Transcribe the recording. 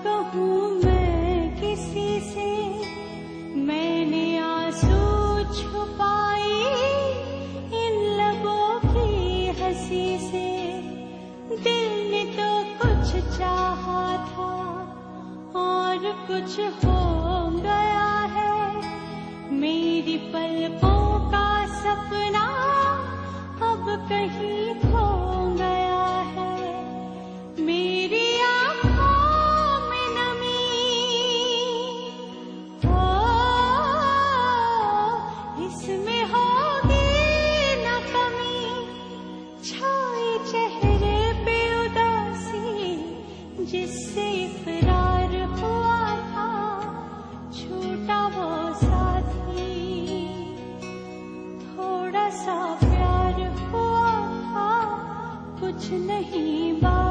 कहूँ मैं किसी से, मैंने आंसू छुपाए इन लबों की हंसी से। दिल ने तो कुछ चाहा था और कुछ हो गया है। मेरी पलकों का सपना अब कहीं खो गया है। मेरी आँखों में नमी, ओ इसमें होगी न कमी। छाई चेहरे पे उदासी, जिससे इकरार हुआ था छूटा वो साथी। थोड़ा सा प्यार हुआ था, कुछ नहीं बात।